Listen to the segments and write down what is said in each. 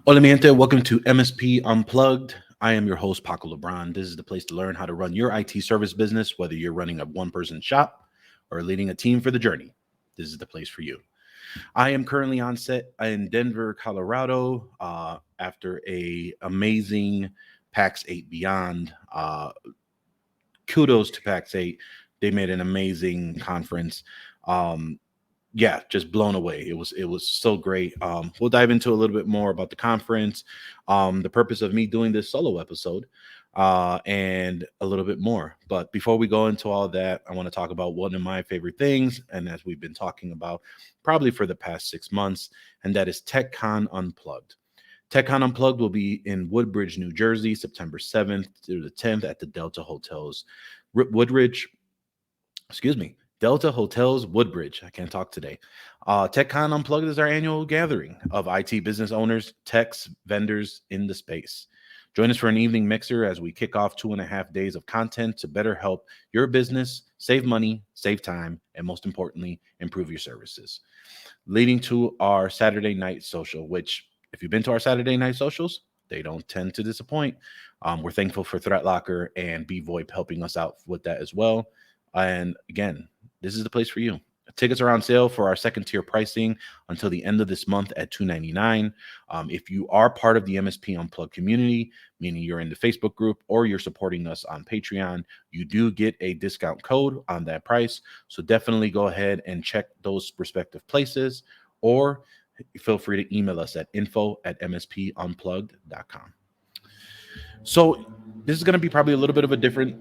Hola, mi gente. Welcome to MSP Unplugged. I am your host, Paco Lebron. This is the place to learn how to run your IT service business, whether you're running a one-person shop or leading a team for the journey. This is the place for you. I am currently on set in Denver, Colorado, after a amazing Pax8 Beyond. Kudos to Pax8. They made an amazing conference. Um, yeah, just blown away. It was so great. We'll dive into a little bit more about the conference, the purpose of me doing this solo episode, and a little bit more. But before we go into all that, I want to talk about one of my favorite things, and as we've been talking about probably for the past 6 months, and that is TechCon Unplugged. TechCon Unplugged will be in Woodbridge, New Jersey, September 7th through the 10th at the Delta Hotels, Woodridge, excuse me, Delta Hotels Woodbridge. I can't talk today. TechCon Unplugged is our annual gathering of IT business owners, techs, vendors in the space. Join us for an evening mixer as we kick off 2.5 days of content to better help your business save money, save time, and most importantly, improve your services. Leading to our Saturday night social, which, if you've been to our Saturday night socials, they don't tend to disappoint. We're thankful for Threat Locker and BVoIP helping us out with that as well. And again, this is the place for you. Tickets are on sale for our second tier pricing until the end of this month at $299. If you are part of the MSP Unplugged community, meaning you're in the Facebook group or you're supporting us on Patreon, you do get a discount code on that price. So definitely go ahead and check those respective places, or feel free to email us at info@mspunplugged.com. So this is going to be probably a little bit of a different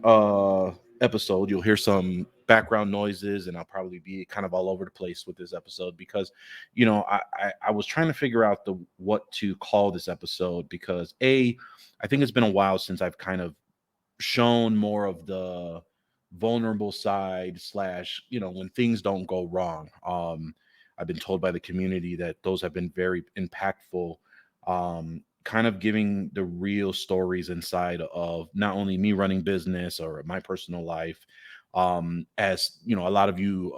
episode. You'll hear some background noises, and I'll probably be kind of all over the place with this episode because, I was trying to figure out the what to call this episode because I think it's been a while since I've kind of shown more of the vulnerable side slash, when things don't go wrong. I've been told by the community that those have been very impactful. Kind of giving the real stories inside of not only me running business or my personal life, as a lot of you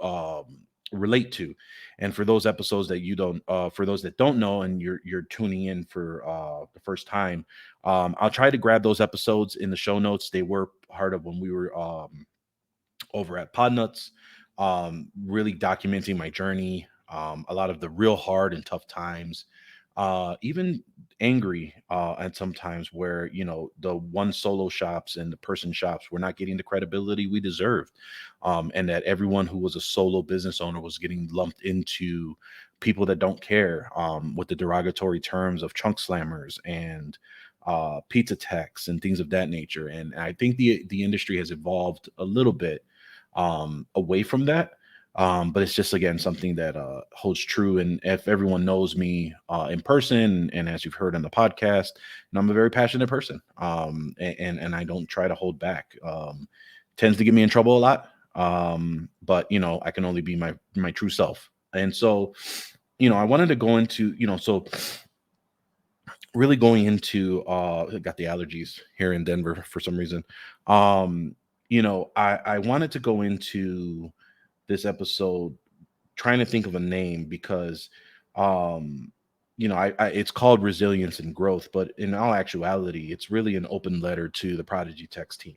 relate to. And for those episodes that you don't, for those that don't know, and you're tuning in for the first time, I'll try to grab those episodes in the show notes. They were part of when we were over at Podnuts, really documenting my journey, a lot of the real hard and tough times, even angry at sometimes where the one solo shops and the person shops were not getting the credibility we deserved, and that everyone who was a solo business owner was getting lumped into people that don't care, with the derogatory terms of chunk slammers and pizza techs and things of that nature. And I think the industry has evolved a little bit away from that. But it's just, again, something that holds true. And if everyone knows me in person, and as you've heard on the podcast, I'm a very passionate person, and I don't try to hold back. Tends to get me in trouble a lot, but I can only be my true self. And so, I wanted to go into, so really going into I got the allergies here in Denver for some reason. I wanted to go into this episode trying to think of a name because I it's called Resilience and Growth, but in all actuality it's really an open letter to the ProdigyTeks team.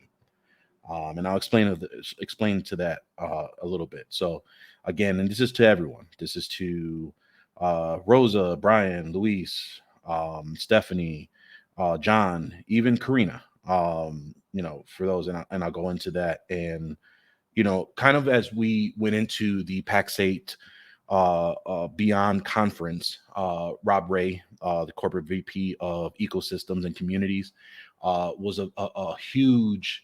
And I'll explain to that a little bit. So again, and this is to everyone. This is to Rosa, Brian, Luis, Stephanie, John, even Karina. For those, and I'll go into that. And kind of as we went into the Pax8 Beyond conference, Rob Ray, the corporate VP of ecosystems and communities, was a huge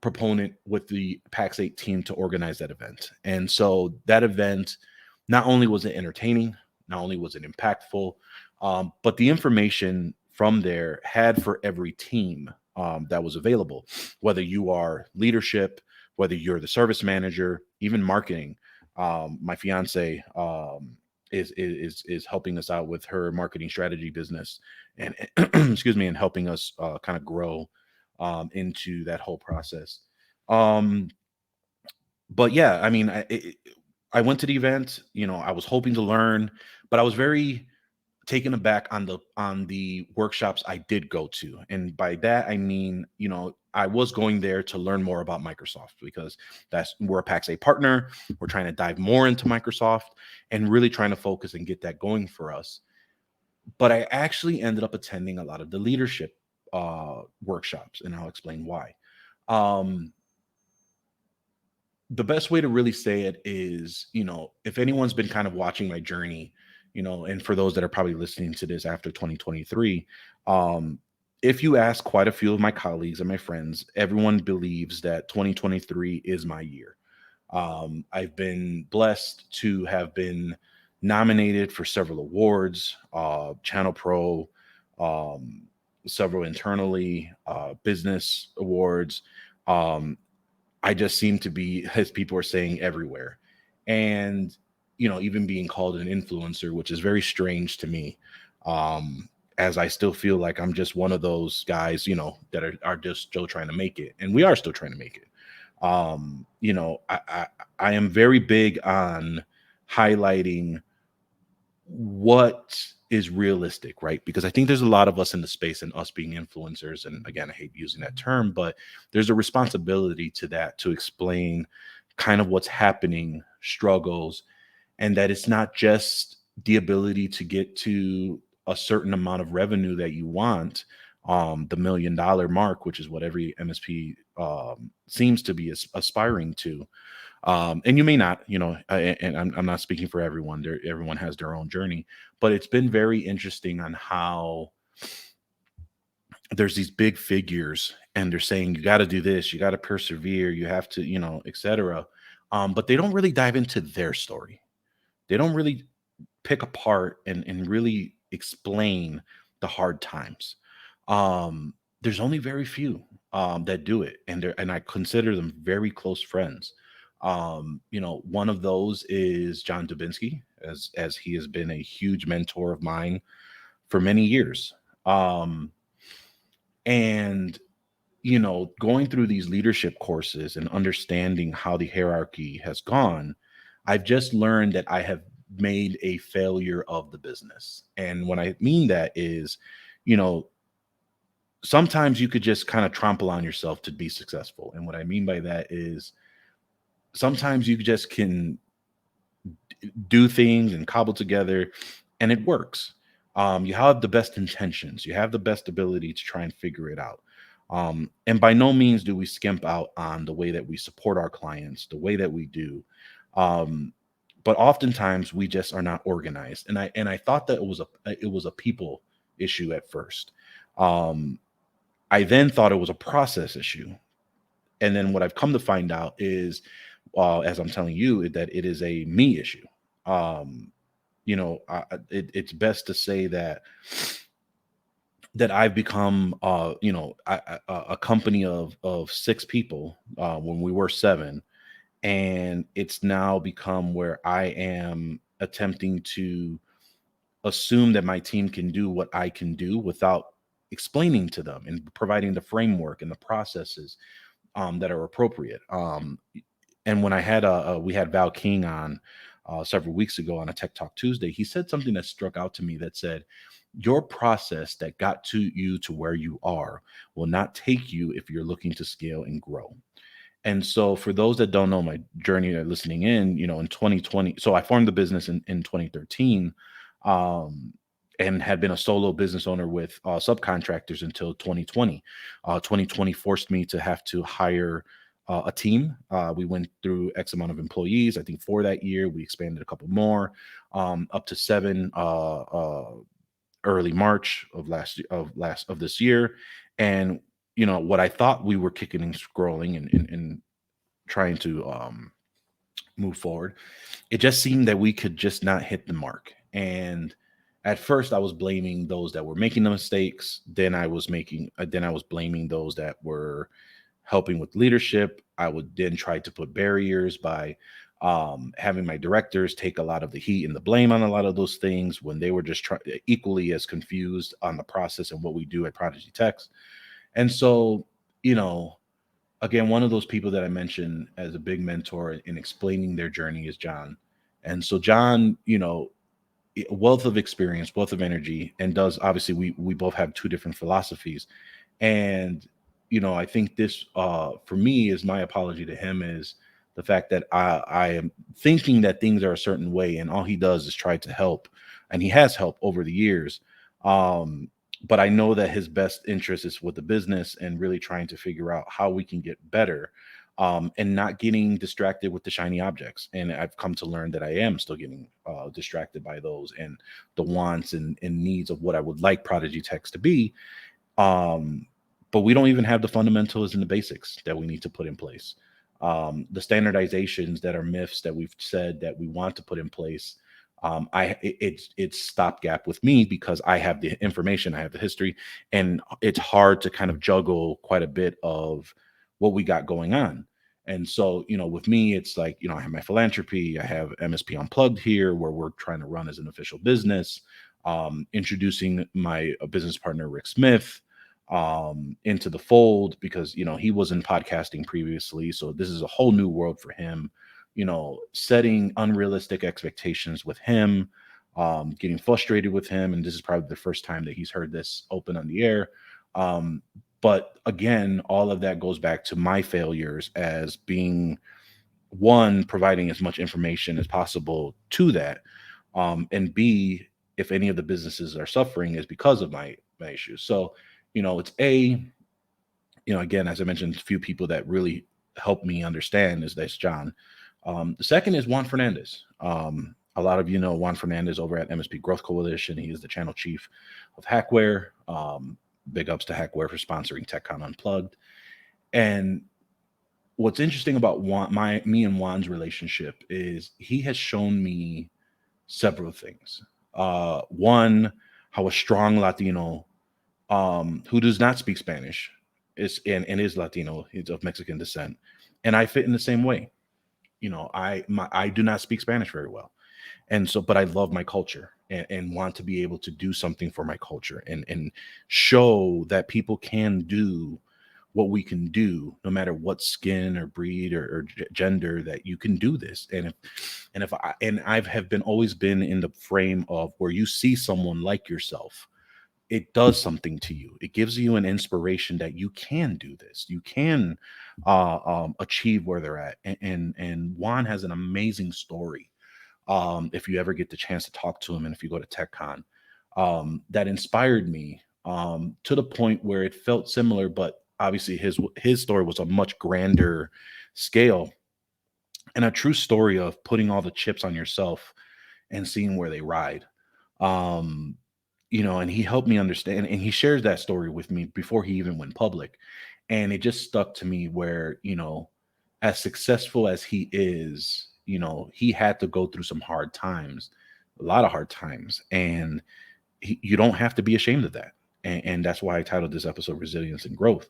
proponent with the Pax8 team to organize that event. And so that event, not only was it entertaining, not only was it impactful, but the information from there had for every team that was available, whether you are leadership, whether you're the service manager, even marketing. My fiance is helping us out with her marketing strategy business, and excuse me, and helping us kind of grow into that whole process. Um, but yeah, I mean, I went to the event. I was hoping to learn, but I was very taken aback on the workshops I did go to. And by that I mean, I was going there to learn more about Microsoft because we're a Pax8 partner. We're trying to dive more into Microsoft and really trying to focus and get that going for us. But I actually ended up attending a lot of the leadership workshops, and I'll explain why. Um, the best way to really say it is, if anyone's been kind of watching my journey, and for those that are probably listening to this after 2023, um, if you ask quite a few of my colleagues and my friends, everyone believes that 2023 is my year. I've been blessed to have been nominated for several awards, Channel Pro, um, several internally, business awards. Um, I just seem to be, as people are saying, everywhere. And, even being called an influencer, which is very strange to me, um, as I still feel like I'm just one of those guys, that are just still trying to make it. And we are still trying to make it. I am very big on highlighting what is realistic, right? Because I think there's a lot of us in the space and us being influencers. And again, I hate using that term, but there's a responsibility to that to explain kind of what's happening, struggles, and that it's not just the ability to get to a certain amount of revenue that you want, the $1 million mark, which is what every MSP seems to be aspiring to. And you may not, and I'm not speaking for everyone. Everyone has their own journey, but it's been very interesting on how there's these big figures and they're saying you got to do this, you got to persevere, you have to, etc. But they don't really dive into their story. They don't really pick apart and really explain the hard times. There's only very few that do it, and I consider them very close friends. One of those is John Dubinsky, as he has been a huge mentor of mine for many years. And going through these leadership courses and understanding how the hierarchy has gone, I've just learned that I have made a failure of the business. And what I mean that is, you know, sometimes you could just kind of trample on yourself to be successful. And what I mean by that is sometimes you just can do things and cobble together and it works. You have the best intentions, you have the best ability to try and figure it out. And by no means do we skimp out on the way that we support our clients, the way that we do. Um, but oftentimes we just are not organized. And I thought that it was a people issue at first. Um, I then thought it was a process issue. And then what I've come to find out is, as I'm telling you, that it is a me issue. Um, it's best to say that I've become, a company of six people when we were seven, and it's now become where I am attempting to assume that my team can do what I can do without explaining to them and providing the framework and the processes that are appropriate. And when we had Val King on several weeks ago on a Tech Talk Tuesday, he said something that struck out to me that said, your process that got to you to where you are will not take you if you're looking to scale and grow. And so for those that don't know my journey that are listening in 2020, so I formed the business in 2013, um, and had been a solo business owner with subcontractors until 2020. 2020 forced me to have to hire a team. We went through X amount of employees. I think for that year, we expanded a couple more, up to seven, early March of this year. And what I thought we were kicking and scrolling and trying to move forward, it just seemed that we could just not hit the mark. And at first I was blaming those that were making the mistakes. Then I was blaming those that were helping with leadership. I would then try to put barriers by having my directors take a lot of the heat and the blame on a lot of those things when they were just equally as confused on the process and what we do at ProdigyTeks. And so, you know, again, one of those people that I mentioned as a big mentor in explaining their journey is John. And so John, wealth of experience, wealth of energy, and does obviously we both have two different philosophies. And I think this for me is my apology to him is the fact that I am thinking that things are a certain way, and all he does is try to help, and he has helped over the years. Um, but I know that his best interest is with the business and really trying to figure out how we can get better, and not getting distracted with the shiny objects. And I've come to learn that I am still getting distracted by those and the wants and needs of what I would like ProdigyTeks to be. um, but we don't even have the fundamentals and the basics that we need to put in place. The standardizations that are myths that we've said that we want to put in place, it's stopgap with me because I have the information, I have the history, and it's hard to kind of juggle quite a bit of what we got going on. And so, with me, it's like, I have my philanthropy, I have MSP Unplugged here, where we're trying to run as an official business, introducing my business partner, Rick Smith, into the fold because he was in podcasting previously, so this is a whole new world for him. Setting unrealistic expectations with him, getting frustrated with him, and this is probably the first time that he's heard this open on the air. But again, all of that goes back to my failures as being one, providing as much information as possible to that, and B, if any of the businesses are suffering is because of my issues. So it's again, as I mentioned, a few people that really helped me understand is this John. The second is Juan Fernandez. A lot of Juan Fernandez over at MSP Growth Coalition. He is the channel chief of Hackware. Big ups to Hackware for sponsoring TechCon Unplugged. And what's interesting about me and Juan's relationship is he has shown me several things. One, how a strong Latino, who does not speak Spanish, and is Latino, he's of Mexican descent, and I fit in the same way. I do not speak Spanish very well, and so, but I love my culture and want to be able to do something for my culture and show that people can do what we can do no matter what skin or breed or gender, that you can do this. And I have been always been in the frame of where you see someone like yourself, it does something to you. It gives you an inspiration that you can do this. You can achieve where they're at. And Juan has an amazing story. If you ever get the chance to talk to him, and if you go to TechCon, that inspired me, to the point where it felt similar, but obviously his story was a much grander scale and a true story of putting all the chips on yourself and seeing where they ride. Um, and he helped me understand, and he shares that story with me before he even went public. And it just stuck to me where, as successful as he is, he had to go through some hard times, a lot of hard times. And you don't have to be ashamed of that. And that's why I titled this episode Resilience and Growth.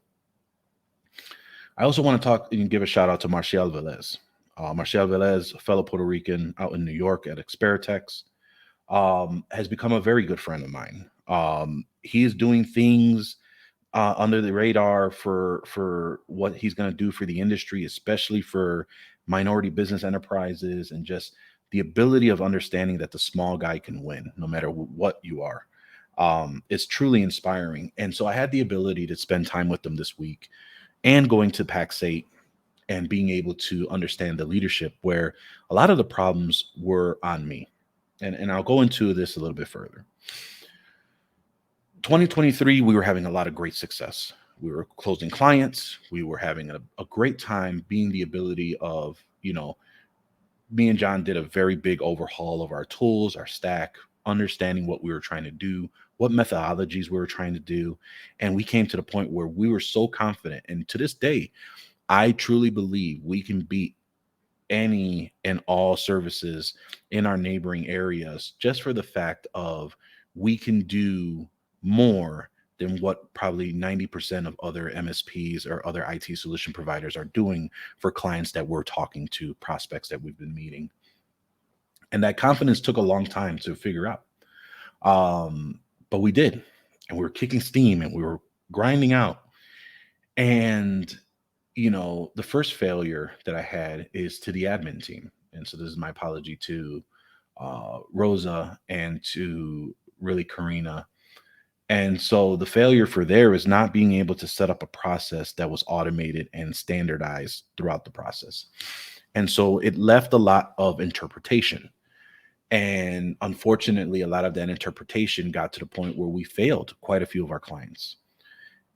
I also want to talk and give a shout out to Marcial Velez. Marcial Velez, a fellow Puerto Rican out in New York at TechCon, has become a very good friend of mine. He is doing things under the radar for what he's going to do for the industry, especially for minority business enterprises, and just the ability of understanding that the small guy can win no matter what you are. It's truly inspiring. And so I had the ability to spend time with them this week and going to Pax8 and being able to understand the leadership where a lot of the problems were on me. And I'll go into this a little bit further. 2023, we were having a lot of great success. We were closing clients. We were having a great time, being the ability of, me and John did a very big overhaul of our tools, our stack, understanding what we were trying to do, what methodologies we were trying to do. And we came to the point where we were so confident. And to this day, I truly believe we can beat any and all services in our neighboring areas just for the fact of we can do more than what probably 90% of other MSPs or other IT solution providers are doing for clients that we're talking to, prospects that we've been meeting. And that confidence took a long time to figure out. But we did, and we were kicking steam and we were grinding out. And the first failure that I had is to the admin team. And so this is my apology to Rosa and to really Karina. And so the failure for there is not being able to set up a process that was automated and standardized throughout the process. And so it left a lot of interpretation. And unfortunately, a lot of that interpretation got to the point where we failed quite a few of our clients.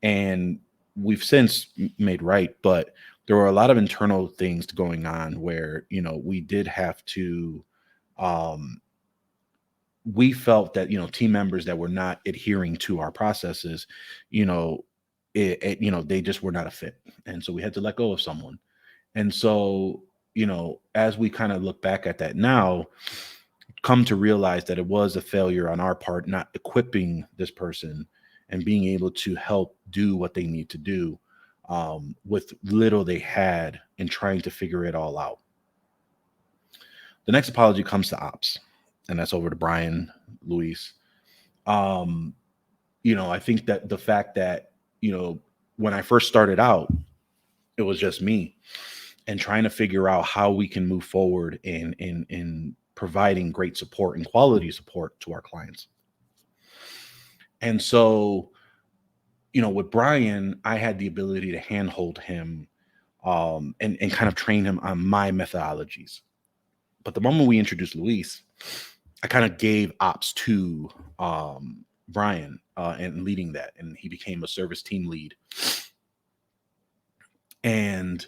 And we've since made right, but there were a lot of internal things going on where, we did have to, um, we felt that, team members that were not adhering to our processes, you know, they just were not a fit. And so we had to let go of someone. And so, as we kind of look back at that now, come to realize that it was a failure on our part, not equipping this person and being able to help do what they need to do with little they had and trying to figure it all out. The next apology comes to ops, and that's over to Brian, Luis. Um, I think that the fact that, when I first started out, it was just me and trying to figure out how we can move forward in providing great support and quality support to our clients. And so, with Brian, I had the ability to handhold him and kind of train him on my methodologies. But the moment we introduced Luis, I kind of gave ops to Brian and leading that, and he became a service team lead. And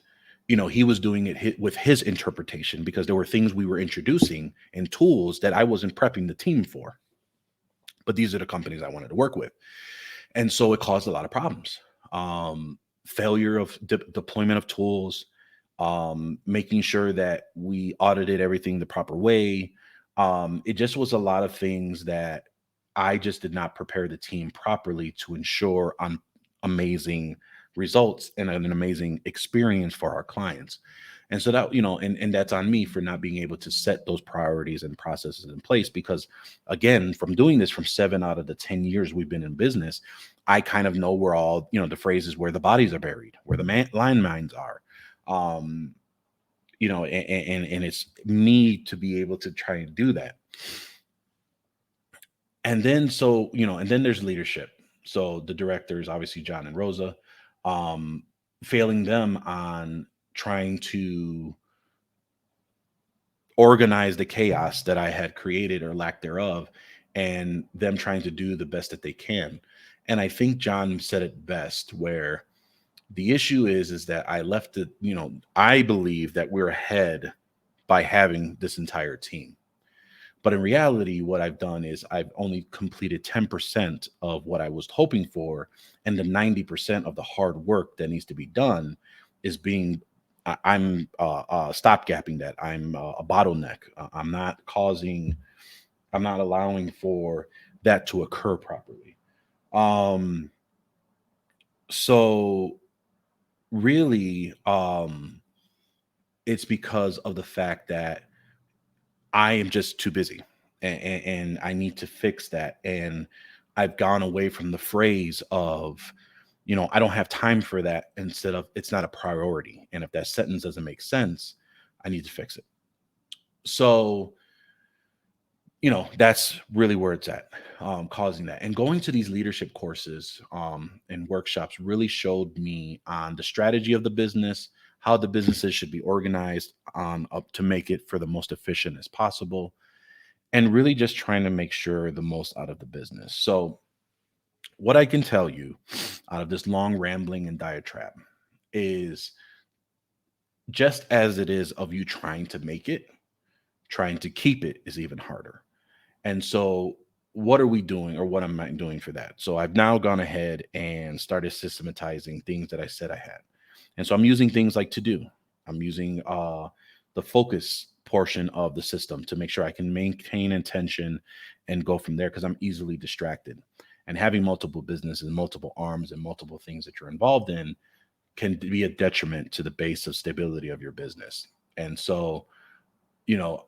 he was doing it with his interpretation because there were things we were introducing and tools that I wasn't prepping the team for. But these are the companies I wanted to work with, and so it caused a lot of problems. Failure of deployment of tools, making sure that we audited everything the proper way. It just was a lot of things that I just did not prepare the team properly to ensure amazing results and an amazing experience for our clients. And so that, and that's on me for not being able to set those priorities and processes in place. Because again, from doing this from 7 out of the 10 years we've been in business, I kind of know where all, the phrases where the bodies are buried, where the line mines are. And it's me to be able to try and do that. And then, and then there's leadership. So the directors, obviously John and Rosa, um, failing them on trying to organize the chaos that I had created or lack thereof, and them trying to do the best that they can. And I think John said it best, where the issue is that I left it, I believe that we're ahead by having this entire team. But in reality, what I've done is I've only completed 10% of what I was hoping for. And the 90% of the hard work that needs to be done is I'm stopgapping that. I'm a bottleneck. I'm not allowing for that to occur properly. So really, it's because of the fact that I am just too busy and I need to fix that. And I've gone away from the phrase of, I don't have time for that, instead of it's not a priority. And if that sentence doesn't make sense, I need to fix it. So, that's really where it's at, causing that. And going to these leadership courses and workshops really showed me on the strategy of the business, how the businesses should be organized up to make it for the most efficient as possible, and really just trying to make sure the most out of the business. So what I can tell you out of this long rambling and diatribe is, just as it is of you trying to make it, trying to keep it is even harder. And so what are we doing, or what am I doing for that? So I've now gone ahead and started systematizing things that I said I had. And so I'm using things like To Do. I'm using the focus portion of the system to make sure I can maintain intention and go from there, because I'm easily distracted. And having multiple businesses, multiple arms, and multiple things that you're involved in can be a detriment to the base of stability of your business. And so,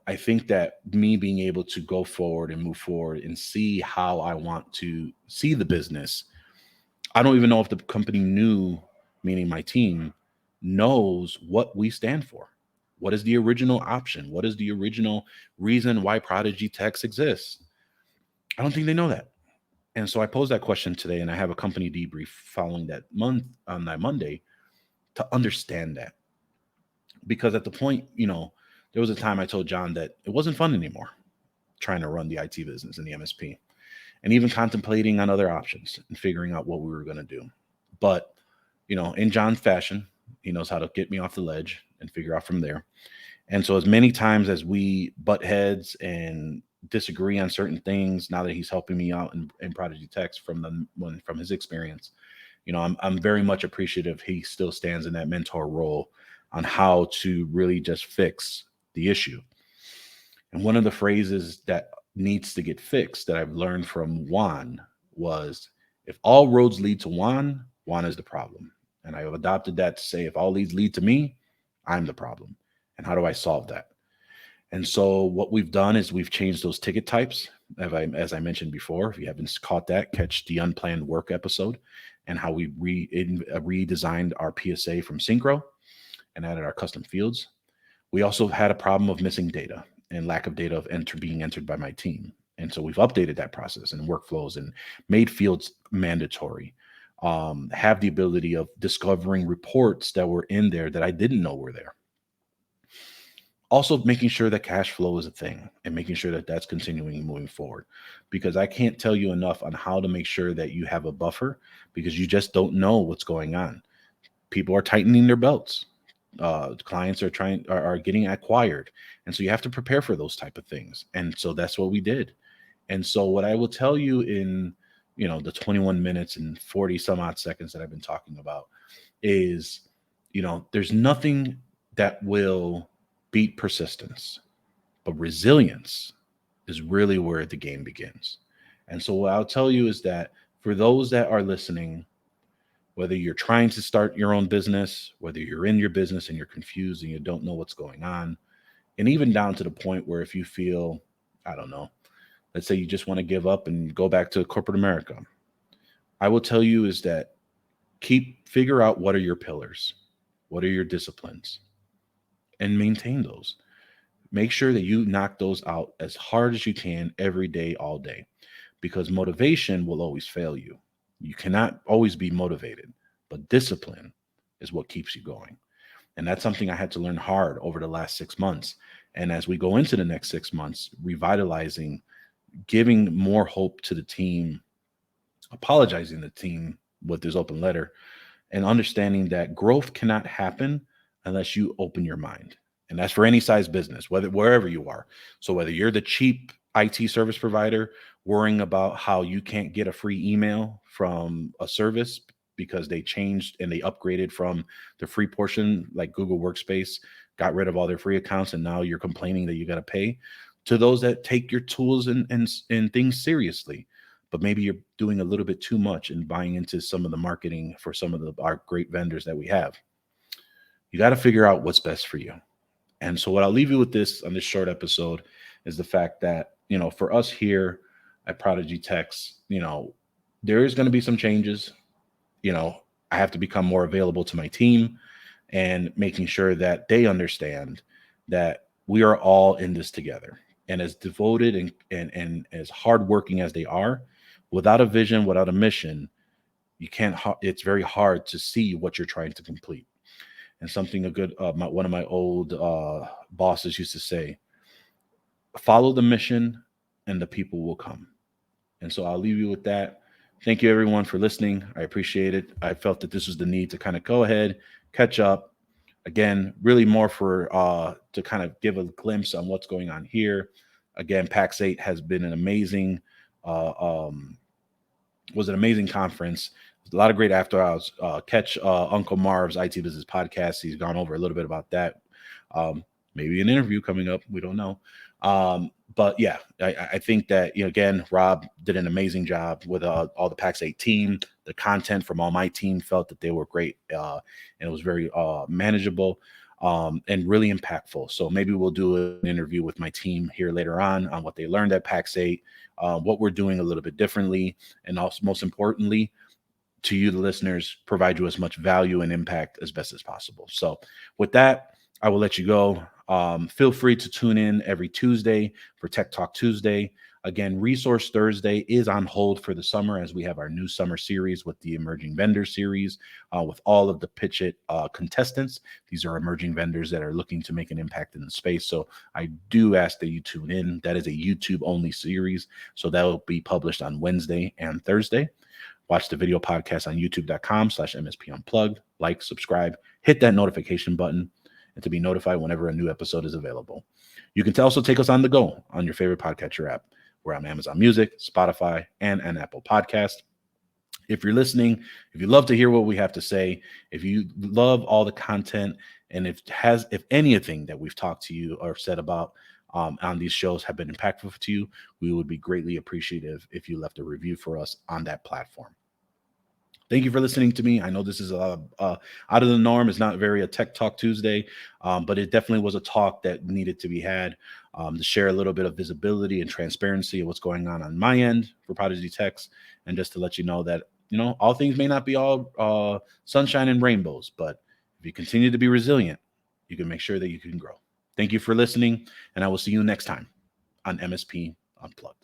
I think that me being able to go forward and move forward and see how I want to see the business, I don't even know if the company knew, meaning my team, knows what we stand for, What is the original option? What is the original reason why ProdigyTeks exists? I don't think they know that. And so I posed that question today, and I have a company debrief following that month on that Monday to understand that. Because at the point, there was a time I told John that it wasn't fun anymore trying to run the IT business in the MSP and even contemplating on other options and figuring out what we were going to do. But, in John's fashion, he knows how to get me off the ledge and figure out from there. And so as many times as we butt heads and disagree on certain things, now that he's helping me out in ProdigyTeks from his experience, I'm very much appreciative he still stands in that mentor role on how to really just fix the issue. And one of the phrases that needs to get fixed that I've learned from Juan was, if all roads lead to Juan, Juan is the problem. And I've adopted that to say, if all leads lead to me, I'm the problem. And how do I solve that? And so what we've done is we've changed those ticket types. As I mentioned before, if you haven't caught that, catch the unplanned work episode and how we redesigned our PSA from Synchro and added our custom fields. We also had a problem of missing data and lack of data being entered by my team. And so we've updated that process and workflows and made fields mandatory. Have the ability of discovering reports that were in there that I didn't know were there. Also making sure that cash flow is a thing and making sure that that's continuing moving forward, because I can't tell you enough on how to make sure that you have a buffer, because you just don't know what's going on. People are tightening their belts. Clients are getting acquired. And so you have to prepare for those type of things. And so that's what we did. And so what I will tell you in, the 21 minutes and 40 some odd seconds that I've been talking about is, there's nothing that will beat persistence, but resilience is really where the game begins. And so what I'll tell you is that for those that are listening, whether you're trying to start your own business, whether you're in your business and you're confused and you don't know what's going on, and even down to the point where if you feel, I don't know, let's say you just want to give up and go back to corporate America, I will tell you is that figure out what are your pillars, what are your disciplines, and maintain those. Make sure that you knock those out as hard as you can every day, all day, because motivation will always fail you. You cannot always be motivated, but discipline is what keeps you going. And that's something I had to learn hard over the last 6 months. And as we go into the next 6 months, revitalizing, giving more hope to the team, apologizing to the team with this open letter, and understanding that growth cannot happen unless you open your mind. And that's for any size business, wherever you are. So whether you're the cheap IT service provider worrying about how you can't get a free email from a service because they changed and they upgraded from the free portion, like Google Workspace, got rid of all their free accounts, and now you're complaining that you got to pay, to those that take your tools and things seriously, but maybe you're doing a little bit too much and buying into some of the marketing for some of our great vendors that we have. You got to figure out what's best for you. And so what I'll leave you with this on this short episode is the fact that, for us here at ProdigyTeks, there is going to be some changes. I have to become more available to my team and making sure that they understand that we are all in this together. And as devoted and as hardworking as they are, without a vision, without a mission, it's very hard to see what you're trying to complete. And something one of my old bosses used to say, follow the mission and the people will come. And so I'll leave you with that. Thank you, everyone, for listening. I appreciate it. I felt that this was the need to kind of go ahead, catch up. Again, really more to kind of give a glimpse on what's going on here. Again, Pax8 has been an amazing conference. A lot of great after hours. Catch Uncle Marv's IT Business Podcast. He's gone over a little bit about that. Maybe an interview coming up. We don't know. But yeah, I think that, again, Rob did an amazing job with all the Pax8 team. The content from all my team felt that they were great, and it was very manageable and really impactful. So maybe we'll do an interview with my team here later on what they learned at Pax8, what we're doing a little bit differently, and also, most importantly, to you, the listeners, provide you as much value and impact as best as possible. So with that, I will let you go. Feel free to tune in every Tuesday for Tech Talk Tuesday. Again, Resource Thursday is on hold for the summer as we have our new summer series with the Emerging Vendor series with all of the Pitch It contestants. These are emerging vendors that are looking to make an impact in the space. So I do ask that you tune in. That is a YouTube-only series. So that will be published on Wednesday and Thursday. Watch the video podcast on youtube.com/MSP Unplugged. Like, subscribe, hit that notification button, and to be notified whenever a new episode is available. You can also take us on the go on your favorite podcatcher app. We're on Amazon Music, Spotify, and an Apple Podcast. If you're listening, if you love to hear what we have to say, if you love all the content, and if anything that we've talked to you or said about on these shows have been impactful to you, we would be greatly appreciative if you left a review for us on that platform. Thank you for listening to me. I know this is out of the norm. It's not very a Tech Talk Tuesday, but it definitely was a talk that needed to be had to share a little bit of visibility and transparency of what's going on my end for ProdigyTeks, and just to let you know that, all things may not be all sunshine and rainbows, but if you continue to be resilient, you can make sure that you can grow. Thank you for listening, and I will see you next time on MSP Unplugged.